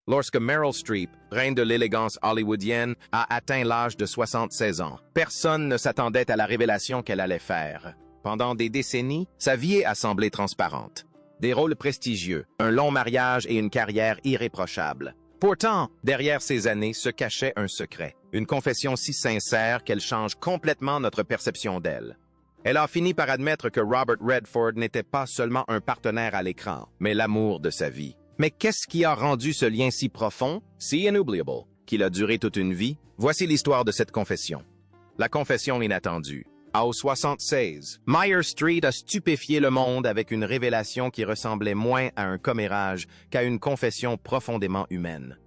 lorsque Meryl Streep, reine de l'élégance hollywoodienne, a atteint l'âge de 76 ans. Personne ne s'attendait à la révélation qu'elle allait faire. Pendant des décennies, sa vie a semblé transparente. Des rôles prestigieux, un long mariage et une carrière irréprochable. Pourtant, derrière ces années se cachait un secret. Une confession si sincère qu'elle change complètement notre perception d'elle. Elle a fini par admettre que Robert Redford n'était pas seulement un partenaire à l'écran, mais l'amour de sa vie. Mais qu'est-ce qui a rendu ce lien si profond, si inoubliable, qu'il a duré toute une vie? Voici l'histoire de cette confession. La confession inattendue. À 76, Meyer Street a stupéfié le monde avec une révélation qui ressemblait moins à un commérage qu'à une confession profondément humaine.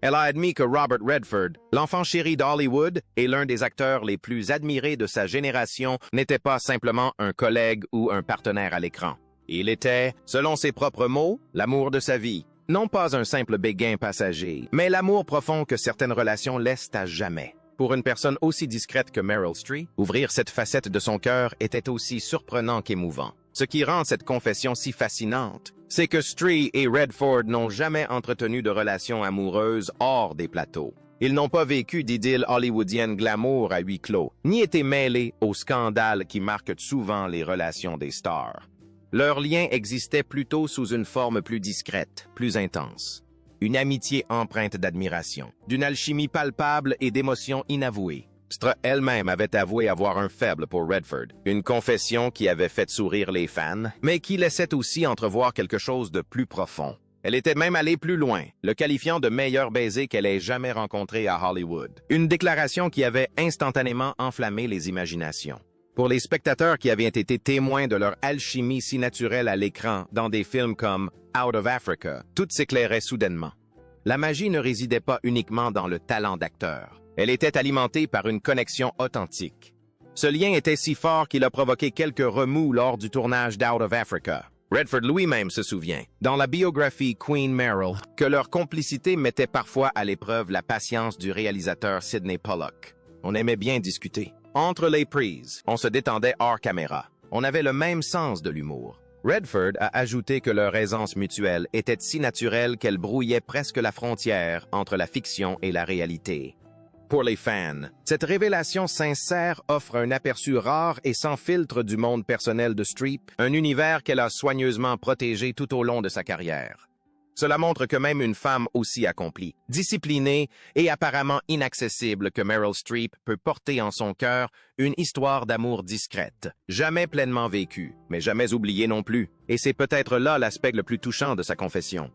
Elle a admis que Robert Redford, l'enfant chéri d'Hollywood et l'un des acteurs les plus admirés de sa génération, n'était pas simplement un collègue ou un partenaire à l'écran. Il était, selon ses propres mots, l'amour de sa vie. Non pas un simple béguin passager, mais l'amour profond que certaines relations laissent à jamais. Pour une personne aussi discrète que Meryl Streep, ouvrir cette facette de son cœur était aussi surprenant qu'émouvant. Ce qui rend cette confession si fascinante, c'est que Streep et Redford n'ont jamais entretenu de relations amoureuses hors des plateaux. Ils n'ont pas vécu d'idylle hollywoodienne glamour à huis clos, ni été mêlés aux scandales qui marquent souvent les relations des stars. Leur lien existait plutôt sous une forme plus discrète, plus intense. Une amitié empreinte d'admiration, d'une alchimie palpable et d'émotions inavouées. Streep elle-même avait avoué avoir un faible pour Redford, une confession qui avait fait sourire les fans, mais qui laissait aussi entrevoir quelque chose de plus profond. Elle était même allée plus loin, le qualifiant de meilleur baiser qu'elle ait jamais rencontré à Hollywood. Une déclaration qui avait instantanément enflammé les imaginations. Pour les spectateurs qui avaient été témoins de leur alchimie si naturelle à l'écran dans des films comme Out of Africa, tout s'éclairait soudainement. La magie ne résidait pas uniquement dans le talent d'acteur. Elle était alimentée par une connexion authentique. Ce lien était si fort qu'il a provoqué quelques remous lors du tournage d'Out of Africa. Redford lui-même se souvient, dans la biographie Queen Meryl, que leur complicité mettait parfois à l'épreuve la patience du réalisateur Sidney Pollack. On aimait bien discuter. Entre les prises, on se détendait hors caméra. On avait le même sens de l'humour. Redford a ajouté que leur aisance mutuelle était si naturelle qu'elle brouillait presque la frontière entre la fiction et la réalité. Pour les fans, cette révélation sincère offre un aperçu rare et sans filtre du monde personnel de Streep, un univers qu'elle a soigneusement protégé tout au long de sa carrière. Cela montre que même une femme aussi accomplie, disciplinée et apparemment inaccessible que Meryl Streep peut porter en son cœur une histoire d'amour discrète, jamais pleinement vécue, mais jamais oubliée non plus. Et c'est peut-être là l'aspect le plus touchant de sa confession.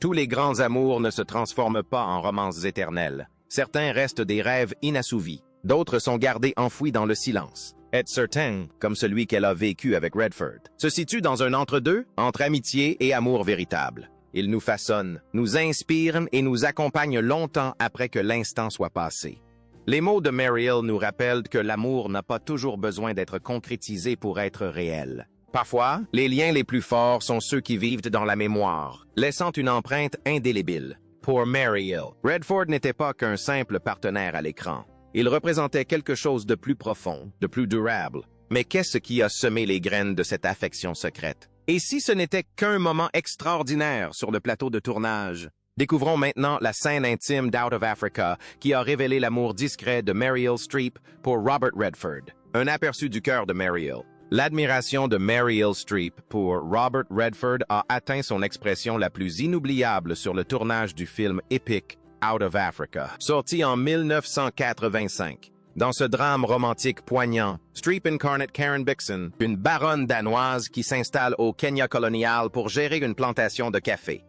Tous les grands amours ne se transforment pas en romances éternelles. Certains restent des rêves inassouvis, d'autres sont gardés enfouis dans le silence. Et certains, comme celui qu'elle a vécu avec Redford, se situent dans un entre-deux, entre amitié et amour véritable. Ils nous façonnent, nous inspirent et nous accompagnent longtemps après que l'instant soit passé. Les mots de Meryl nous rappellent que l'amour n'a pas toujours besoin d'être concrétisé pour être réel. Parfois, les liens les plus forts sont ceux qui vivent dans la mémoire, laissant une empreinte indélébile. Pour Meryl, Redford n'était pas qu'un simple partenaire à l'écran. Il représentait quelque chose de plus profond, de plus durable. Mais qu'est-ce qui a semé les graines de cette affection secrète? Et si ce n'était qu'un moment extraordinaire sur le plateau de tournage? Découvrons maintenant la scène intime d'Out of Africa qui a révélé l'amour discret de Meryl Streep pour Robert Redford. Un aperçu du cœur de Meryl. L'admiration de Meryl Streep pour Robert Redford a atteint son expression la plus inoubliable sur le tournage du film épique Out of Africa, sorti en 1985. Dans ce drame romantique poignant, Streep incarne Karen Blixen, une baronne danoise qui s'installe au Kenya colonial pour gérer une plantation de café.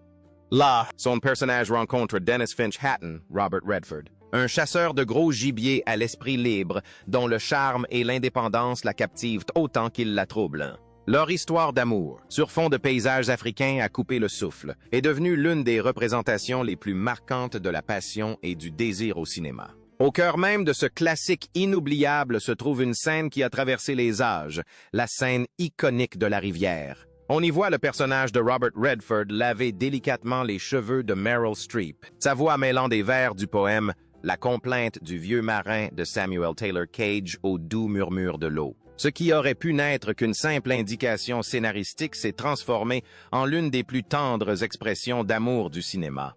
Là, son personnage rencontre Dennis Finch Hatton, Robert Redford, un chasseur de gros gibier à l'esprit libre, dont le charme et l'indépendance la captivent autant qu'ils la troublent. Leur histoire d'amour, sur fond de paysages africains à couper le souffle, est devenue l'une des représentations les plus marquantes de la passion et du désir au cinéma. Au cœur même de ce classique inoubliable se trouve une scène qui a traversé les âges, la scène iconique de la rivière. On y voit le personnage de Robert Redford laver délicatement les cheveux de Meryl Streep, sa voix mêlant des vers du poème « La complainte du vieux marin » de Samuel Taylor Cage au doux murmure de l'eau. Ce qui aurait pu n'être qu'une simple indication scénaristique s'est transformé en l'une des plus tendres expressions d'amour du cinéma.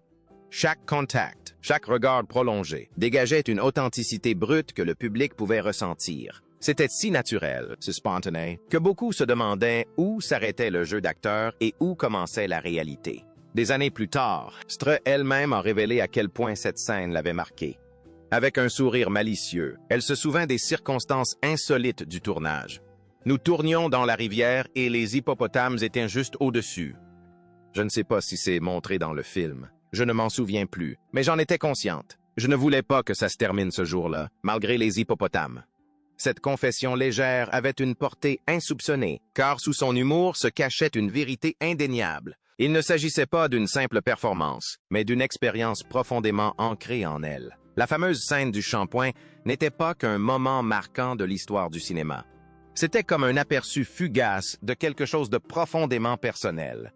Chaque contact, chaque regard prolongé, dégageait une authenticité brute que le public pouvait ressentir. C'était si naturel, ce spontané, que beaucoup se demandaient où s'arrêtait le jeu d'acteur et où commençait la réalité. Des années plus tard, Stre elle-même a révélé à quel point cette scène l'avait marquée. Avec un sourire malicieux, elle se souvint des circonstances insolites du tournage. Nous tournions dans la rivière et les hippopotames étaient juste au-dessus. Je ne sais pas si c'est montré dans le film. Je ne m'en souviens plus, mais j'en étais consciente. Je ne voulais pas que ça se termine ce jour-là, malgré les hippopotames. Cette confession légère avait une portée insoupçonnée, car sous son humour se cachait une vérité indéniable. Il ne s'agissait pas d'une simple performance, mais d'une expérience profondément ancrée en elle. La fameuse scène du shampoing n'était pas qu'un moment marquant de l'histoire du cinéma. C'était comme un aperçu fugace de quelque chose de profondément personnel.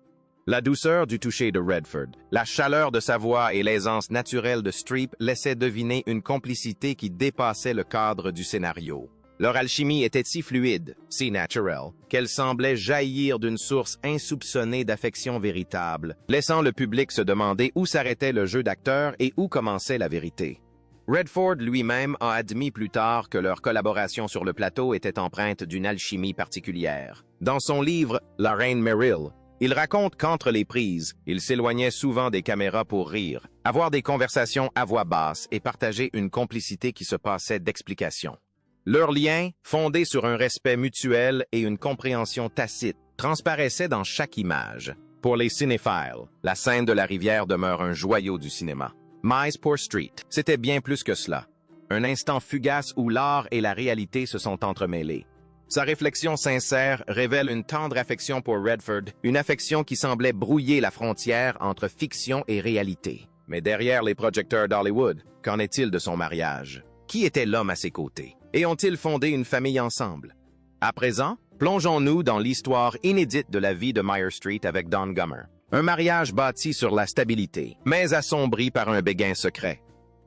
La douceur du toucher de Redford, la chaleur de sa voix et l'aisance naturelle de Streep laissaient deviner une complicité qui dépassait le cadre du scénario. Leur alchimie était si fluide, si naturelle, qu'elle semblait jaillir d'une source insoupçonnée d'affection véritable, laissant le public se demander où s'arrêtait le jeu d'acteur et où commençait la vérité. Redford lui-même a admis plus tard que leur collaboration sur le plateau était empreinte d'une alchimie particulière. Dans son livre « La Reine Meryl », il raconte qu'entre les prises, il s'éloignait souvent des caméras pour rire, avoir des conversations à voix basse et partager une complicité qui se passait d'explications. Leur lien, fondé sur un respect mutuel et une compréhension tacite, transparaissait dans chaque image. Pour les cinéphiles, la scène de la rivière demeure un joyau du cinéma. Mice pour Street, c'était bien plus que cela. Un instant fugace où l'art et la réalité se sont entremêlés. Sa réflexion sincère révèle une tendre affection pour Redford, une affection qui semblait brouiller la frontière entre fiction et réalité. Mais derrière les projecteurs d'Hollywood, qu'en est-il de son mariage? Qui était l'homme à ses côtés? Et ont-ils fondé une famille ensemble? À présent, plongeons-nous dans l'histoire inédite de la vie de Meyer Street avec Don Gummer. Un mariage bâti sur la stabilité, mais assombri par un béguin secret.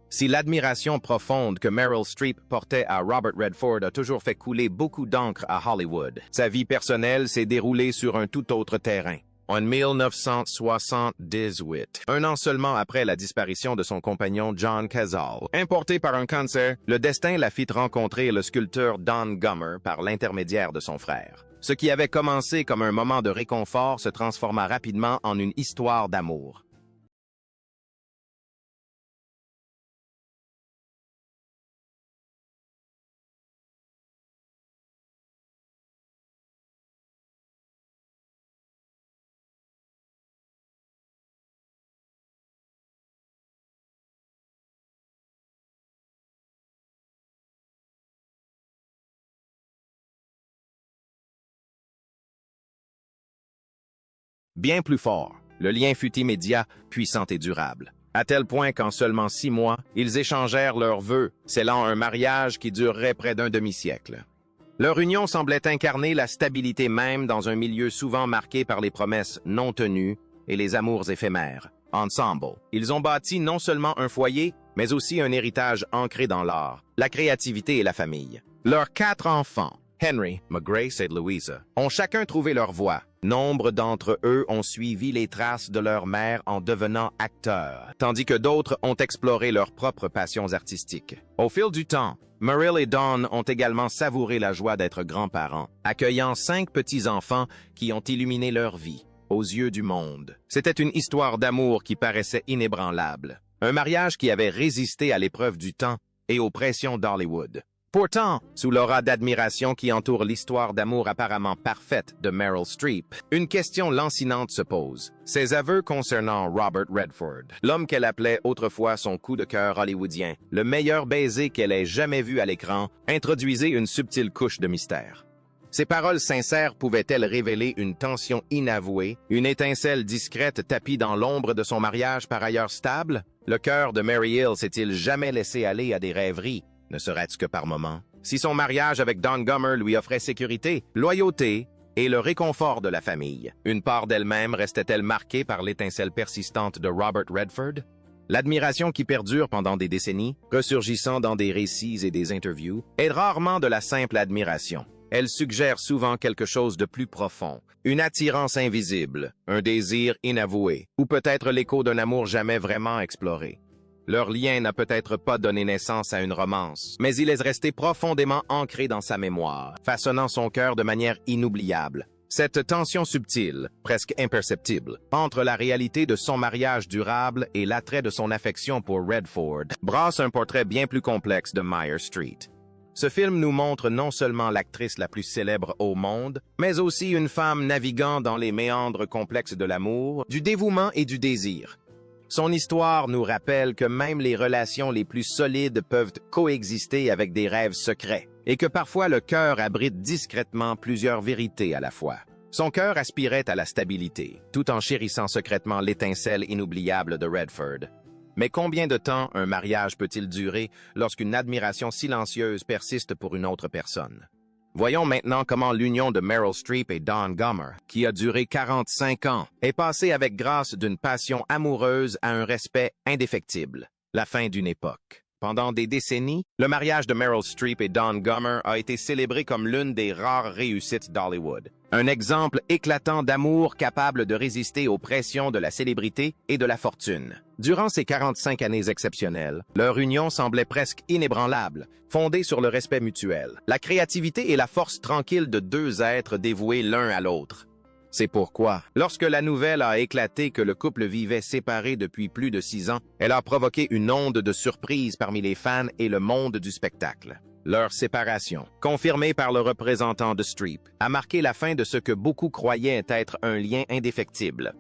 Si l'admiration profonde que Meryl Streep portait à Robert Redford a toujours fait couler beaucoup d'encre à Hollywood, sa vie personnelle s'est déroulée sur un tout autre terrain. En 1978, un an seulement après la disparition de son compagnon John Cazale, importé par un cancer, le destin la fit rencontrer le sculpteur Don Gummer par l'intermédiaire de son frère. Ce qui avait commencé comme un moment de réconfort se transforma rapidement en une histoire d'amour. Bien plus fort, le lien fut immédiat, puissant et durable. À tel point qu'en seulement 6 mois, ils échangèrent leurs vœux, scellant un mariage qui durerait près d'un demi-siècle. Leur union semblait incarner la stabilité même dans un milieu souvent marqué par les promesses non tenues et les amours éphémères. Ensemble, ils ont bâti non seulement un foyer, mais aussi un héritage ancré dans l'art, la créativité et la famille. Leurs 4 enfants, Henry, Grace et Louisa, ont chacun trouvé leur voie. Nombre d'entre eux ont suivi les traces de leur mère en devenant acteurs, tandis que d'autres ont exploré leurs propres passions artistiques. Au fil du temps, Meryl et Don ont également savouré la joie d'être grands-parents, accueillant 5 petits-enfants qui ont illuminé leur vie, aux yeux du monde. C'était une histoire d'amour qui paraissait inébranlable, un mariage qui avait résisté à l'épreuve du temps et aux pressions d'Hollywood. Pourtant, sous l'aura d'admiration qui entoure l'histoire d'amour apparemment parfaite de Meryl Streep, une question lancinante se pose. Ses aveux concernant Robert Redford, l'homme qu'elle appelait autrefois son coup de cœur hollywoodien, le meilleur baiser qu'elle ait jamais vu à l'écran, introduisaient une subtile couche de mystère. Ces paroles sincères pouvaient-elles révéler une tension inavouée, une étincelle discrète tapie dans l'ombre de son mariage par ailleurs stable? Le cœur de Mary Hill s'est-il jamais laissé aller à des rêveries? Ne serait-ce que par moments. Si son mariage avec Don Gummer lui offrait sécurité, loyauté et le réconfort de la famille, une part d'elle-même restait-elle marquée par l'étincelle persistante de Robert Redford? L'admiration qui perdure pendant des décennies, ressurgissant dans des récits et des interviews, est rarement de la simple admiration. Elle suggère souvent quelque chose de plus profond, une attirance invisible, un désir inavoué, ou peut-être l'écho d'un amour jamais vraiment exploré. Leur lien n'a peut-être pas donné naissance à une romance, mais il est resté profondément ancré dans sa mémoire, façonnant son cœur de manière inoubliable. Cette tension subtile, presque imperceptible, entre la réalité de son mariage durable et l'attrait de son affection pour Redford, brasse un portrait bien plus complexe de Meyer Street. Ce film nous montre non seulement l'actrice la plus célèbre au monde, mais aussi une femme naviguant dans les méandres complexes de l'amour, du dévouement et du désir. Son histoire nous rappelle que même les relations les plus solides peuvent coexister avec des rêves secrets, et que parfois le cœur abrite discrètement plusieurs vérités à la fois. Son cœur aspirait à la stabilité, tout en chérissant secrètement l'étincelle inoubliable de Redford. Mais combien de temps un mariage peut-il durer lorsqu'une admiration silencieuse persiste pour une autre personne? Voyons maintenant comment l'union de Meryl Streep et Don Gummer, qui a duré 45 ans, est passée avec grâce d'une passion amoureuse à un respect indéfectible, la fin d'une époque. Pendant des décennies, le mariage de Meryl Streep et Don Gummer a été célébré comme l'une des rares réussites d'Hollywood. Un exemple éclatant d'amour capable de résister aux pressions de la célébrité et de la fortune. Durant ces 45 années exceptionnelles, leur union semblait presque inébranlable, fondée sur le respect mutuel, la créativité et la force tranquille de deux êtres dévoués l'un à l'autre. C'est pourquoi, lorsque la nouvelle a éclaté que le couple vivait séparé depuis plus de 6 ans, elle a provoqué une onde de surprise parmi les fans et le monde du spectacle. Leur séparation, confirmée par le représentant de Streep, a marqué la fin de ce que beaucoup croyaient être un lien indéfectible.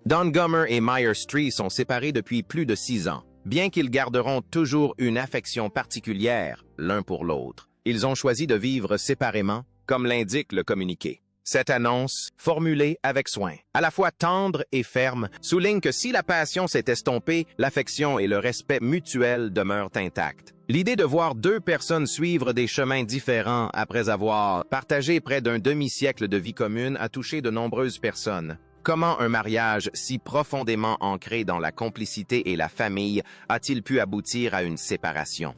Don Gummer et Meyer Streep sont séparés depuis plus de 6 ans, bien qu'ils garderont toujours une affection particulière l'un pour l'autre. Ils ont choisi de vivre séparément, comme l'indique le communiqué. Cette annonce, formulée avec soin, à la fois tendre et ferme, souligne que si la passion s'est estompée, l'affection et le respect mutuel demeurent intacts. L'idée de voir deux personnes suivre des chemins différents après avoir partagé près d'un demi-siècle de vie commune a touché de nombreuses personnes. Comment un mariage si profondément ancré dans la complicité et la famille a-t-il pu aboutir à une séparation?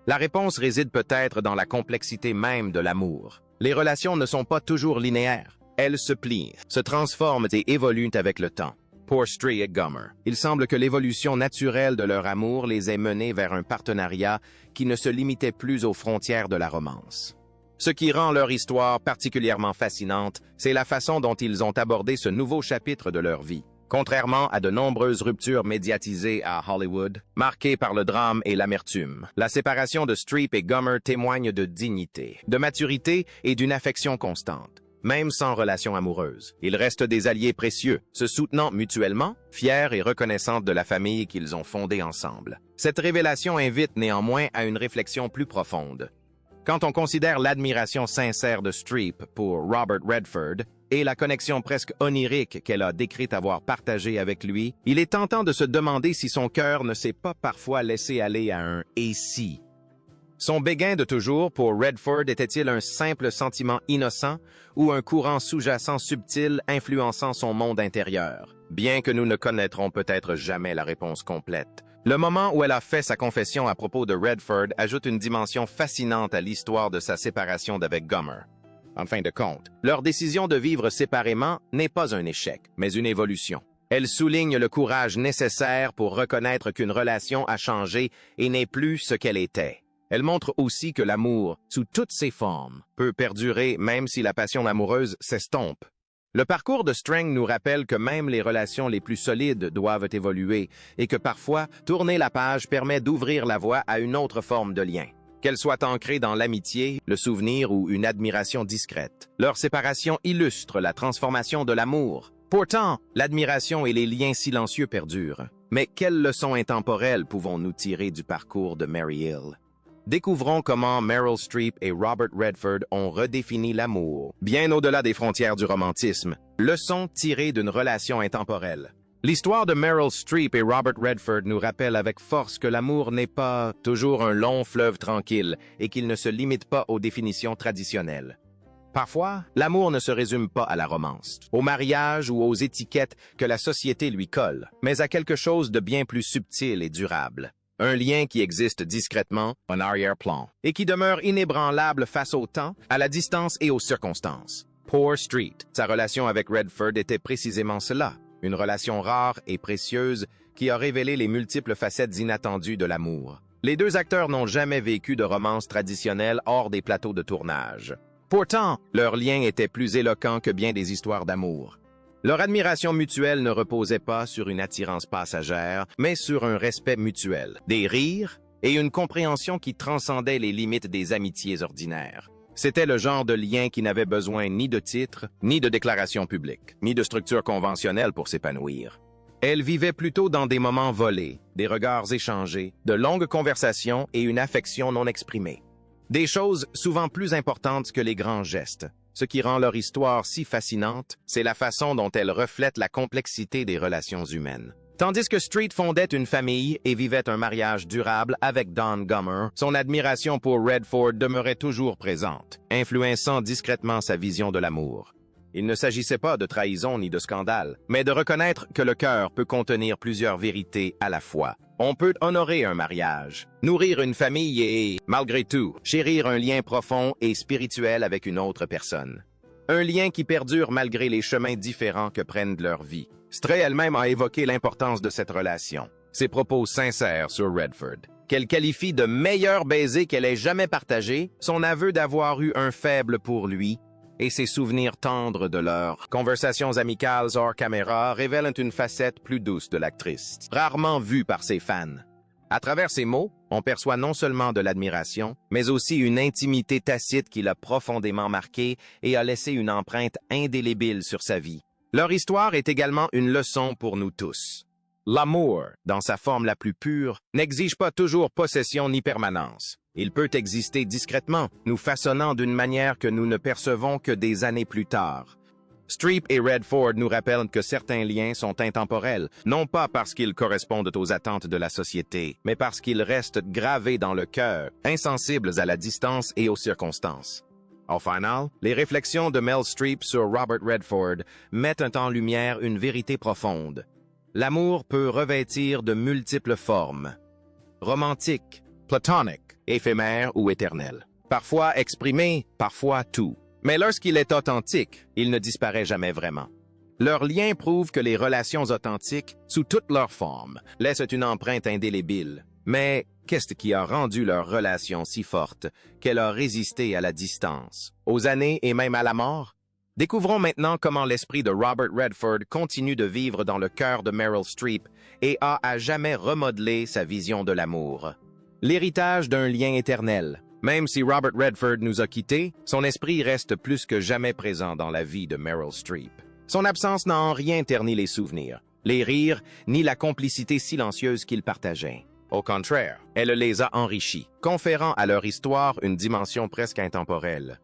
La réponse réside peut-être dans la complexité même de l'amour. Les relations ne sont pas toujours linéaires. Elles se plient, se transforment et évoluent avec le temps. Pour Streep et Gummer, il semble que l'évolution naturelle de leur amour les ait menés vers un partenariat qui ne se limitait plus aux frontières de la romance. Ce qui rend leur histoire particulièrement fascinante, c'est la façon dont ils ont abordé ce nouveau chapitre de leur vie. Contrairement à de nombreuses ruptures médiatisées à Hollywood, marquées par le drame et l'amertume, la séparation de Streep et Gummer témoigne de dignité, de maturité et d'une affection constante. Même sans relation amoureuse, ils restent des alliés précieux, se soutenant mutuellement, fiers et reconnaissants de la famille qu'ils ont fondée ensemble. Cette révélation invite néanmoins à une réflexion plus profonde. Quand on considère l'admiration sincère de Streep pour Robert Redford et la connexion presque onirique qu'elle a décrite avoir partagée avec lui, il est tentant de se demander si son cœur ne s'est pas parfois laissé aller à un « et si ». Son béguin de toujours pour Redford était-il un simple sentiment innocent ou un courant sous-jacent subtil influençant son monde intérieur? Bien que nous ne connaîtrons peut-être jamais la réponse complète, le moment où elle a fait sa confession à propos de Redford ajoute une dimension fascinante à l'histoire de sa séparation d'avec Gummer. En fin de compte, leur décision de vivre séparément n'est pas un échec, mais une évolution. Elle souligne le courage nécessaire pour reconnaître qu'une relation a changé et n'est plus ce qu'elle était. Elle montre aussi que l'amour, sous toutes ses formes, peut perdurer même si la passion amoureuse s'estompe. Le parcours de Strang nous rappelle que même les relations les plus solides doivent évoluer et que parfois, tourner la page permet d'ouvrir la voie à une autre forme de lien. Qu'elle soit ancrée dans l'amitié, le souvenir ou une admiration discrète. Leur séparation illustre la transformation de l'amour. Pourtant, l'admiration et les liens silencieux perdurent. Mais quelles leçons intemporelles pouvons-nous tirer du parcours de Mary Hill? Découvrons comment Meryl Streep et Robert Redford ont redéfini l'amour, bien au-delà des frontières du romantisme. Leçons tirées d'une relation intemporelle. L'histoire de Meryl Streep et Robert Redford nous rappelle avec force que l'amour n'est pas toujours un long fleuve tranquille et qu'il ne se limite pas aux définitions traditionnelles. Parfois, l'amour ne se résume pas à la romance, au mariage ou aux étiquettes que la société lui colle, mais à quelque chose de bien plus subtil et durable. Un lien qui existe discrètement, en arrière-plan, et qui demeure inébranlable face au temps, à la distance et aux circonstances. Poor Street, sa relation avec Redford était précisément cela, une relation rare et précieuse qui a révélé les multiples facettes inattendues de l'amour. Les deux acteurs n'ont jamais vécu de romance traditionnelle hors des plateaux de tournage. Pourtant, leur lien était plus éloquent que bien des histoires d'amour. Leur admiration mutuelle ne reposait pas sur une attirance passagère, mais sur un respect mutuel, des rires et une compréhension qui transcendait les limites des amitiés ordinaires. C'était le genre de lien qui n'avait besoin ni de titre, ni de déclaration publique, ni de structure conventionnelle pour s'épanouir. Elle vivait plutôt dans des moments volés, des regards échangés, de longues conversations et une affection non exprimée. Des choses souvent plus importantes que les grands gestes. Ce qui rend leur histoire si fascinante, c'est la façon dont elle reflète la complexité des relations humaines. Tandis que Street fondait une famille et vivait un mariage durable avec Dawn Gummer, son admiration pour Redford demeurait toujours présente, influençant discrètement sa vision de l'amour. Il ne s'agissait pas de trahison ni de scandale, mais de reconnaître que le cœur peut contenir plusieurs vérités à la fois. On peut honorer un mariage, nourrir une famille et, malgré tout, chérir un lien profond et spirituel avec une autre personne. Un lien qui perdure malgré les chemins différents que prennent leur vie. Stray elle-même a évoqué l'importance de cette relation. Ses propos sincères sur Redford, qu'elle qualifie de meilleur baiser qu'elle ait jamais partagé, son aveu d'avoir eu un faible pour lui, et ses souvenirs tendres de leurs conversations amicales hors caméra révèlent une facette plus douce de l'actrice, rarement vue par ses fans. À travers ces mots, on perçoit non seulement de l'admiration, mais aussi une intimité tacite qui l'a profondément marqué et a laissé une empreinte indélébile sur sa vie. Leur histoire est également une leçon pour nous tous. L'amour, dans sa forme la plus pure, n'exige pas toujours possession ni permanence. Il peut exister discrètement, nous façonnant d'une manière que nous ne percevons que des années plus tard. Streep et Redford nous rappellent que certains liens sont intemporels, non pas parce qu'ils correspondent aux attentes de la société, mais parce qu'ils restent gravés dans le cœur, insensibles à la distance et aux circonstances. Au final, les réflexions de Mel Streep sur Robert Redford mettent en lumière une vérité profonde. L'amour peut revêtir de multiples formes. Romantique, platonique, éphémère ou éternel. Parfois exprimé, parfois tout. Mais lorsqu'il est authentique, il ne disparaît jamais vraiment. Leur lien prouve que les relations authentiques, sous toutes leurs formes, laissent une empreinte indélébile. Mais qu'est-ce qui a rendu leur relation si forte qu'elle a résisté à la distance, aux années et même à la mort? Découvrons maintenant comment l'esprit de Robert Redford continue de vivre dans le cœur de Meryl Streep et a à jamais remodelé sa vision de l'amour. L'héritage d'un lien éternel. Même si Robert Redford nous a quittés, son esprit reste plus que jamais présent dans la vie de Meryl Streep. Son absence n'a en rien terni les souvenirs, les rires, ni la complicité silencieuse qu'ils partageaient. Au contraire, elle les a enrichis, conférant à leur histoire une dimension presque intemporelle.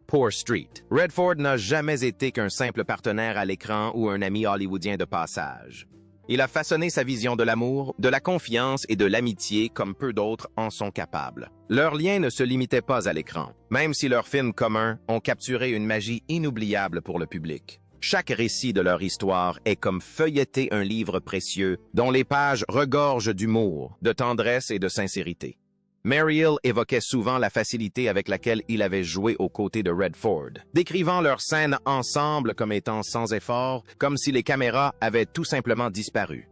Poor Street. Redford n'a jamais été qu'un simple partenaire à l'écran ou un ami hollywoodien de passage. Il a façonné sa vision de l'amour, de la confiance et de l'amitié comme peu d'autres en sont capables. Leur lien ne se limitait pas à l'écran, même si leurs films communs ont capturé une magie inoubliable pour le public. Chaque récit de leur histoire est comme feuilleter un livre précieux dont les pages regorgent d'humour, de tendresse et de sincérité. Mariel évoquait souvent la facilité avec laquelle il avait joué aux côtés de Redford, décrivant leurs scènes ensemble comme étant sans effort, comme si les caméras avaient tout simplement disparu.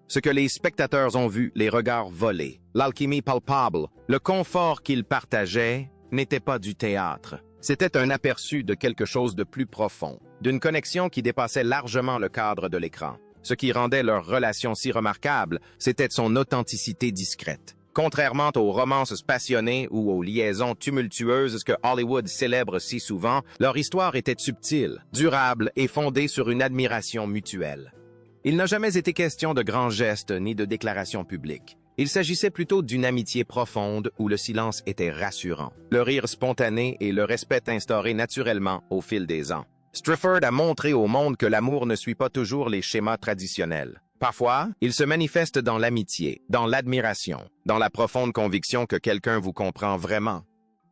Ce que les spectateurs ont vu, les regards volés, l'alchimie palpable, le confort qu'ils partageaient, n'était pas du théâtre. C'était un aperçu de quelque chose de plus profond, d'une connexion qui dépassait largement le cadre de l'écran. Ce qui rendait leur relation si remarquable, c'était son authenticité discrète. Contrairement aux romances passionnées ou aux liaisons tumultueuses que Hollywood célèbre si souvent, leur histoire était subtile, durable et fondée sur une admiration mutuelle. Il n'a jamais été question de grands gestes ni de déclarations publiques. Il s'agissait plutôt d'une amitié profonde où le silence était rassurant, le rire spontané et le respect instauré naturellement au fil des ans. Strafford a montré au monde que l'amour ne suit pas toujours les schémas traditionnels. Parfois, il se manifeste dans l'amitié, dans l'admiration, dans la profonde conviction que quelqu'un vous comprend vraiment.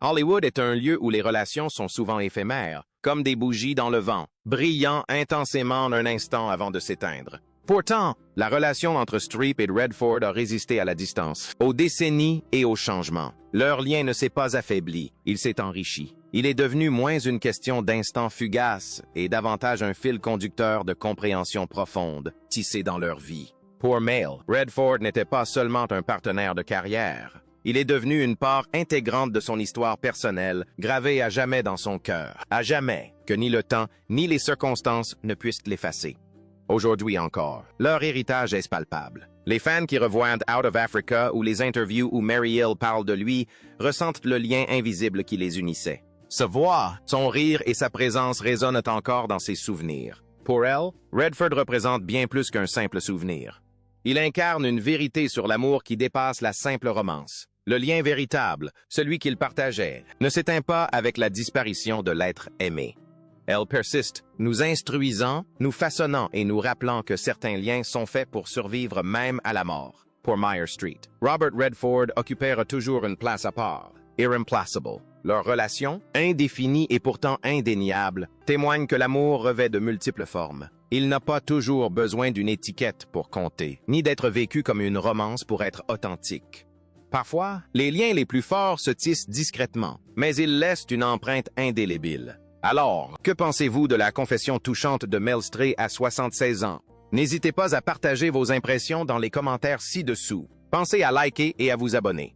Hollywood est un lieu où les relations sont souvent éphémères, comme des bougies dans le vent, brillant intensément en un instant avant de s'éteindre. Pourtant, la relation entre Streep et Redford a résisté à la distance, aux décennies et aux changements. Leur lien ne s'est pas affaibli, il s'est enrichi. Il est devenu moins une question d'instants fugaces et davantage un fil conducteur de compréhension profonde, tissé dans leur vie. Pour Mail, Redford n'était pas seulement un partenaire de carrière. Il est devenu une part intégrante de son histoire personnelle, gravée à jamais dans son cœur. À jamais, que ni le temps, ni les circonstances ne puissent l'effacer. Aujourd'hui encore, leur héritage est palpable. Les fans qui revoient Out of Africa ou les interviews où Mary Hill parle de lui ressentent le lien invisible qui les unissait. Sa voix, son rire et sa présence résonnent encore dans ses souvenirs. Pour elle, Redford représente bien plus qu'un simple souvenir. Il incarne une vérité sur l'amour qui dépasse la simple romance. Le lien véritable, celui qu'il partageait, ne s'éteint pas avec la disparition de l'être aimé. Elle persiste, nous instruisant, nous façonnant et nous rappelant que certains liens sont faits pour survivre même à la mort. Pour Meyer Street, Robert Redford occupera toujours une place à part, irreplaceable. Leur relation, indéfinie et pourtant indéniable, témoigne que l'amour revêt de multiples formes. Il n'a pas toujours besoin d'une étiquette pour compter, ni d'être vécu comme une romance pour être authentique. Parfois, les liens les plus forts se tissent discrètement, mais ils laissent une empreinte indélébile. Alors, que pensez-vous de la confession touchante de Mel Street à 76 ans? N'hésitez pas à partager vos impressions dans les commentaires ci-dessous. Pensez à liker et à vous abonner.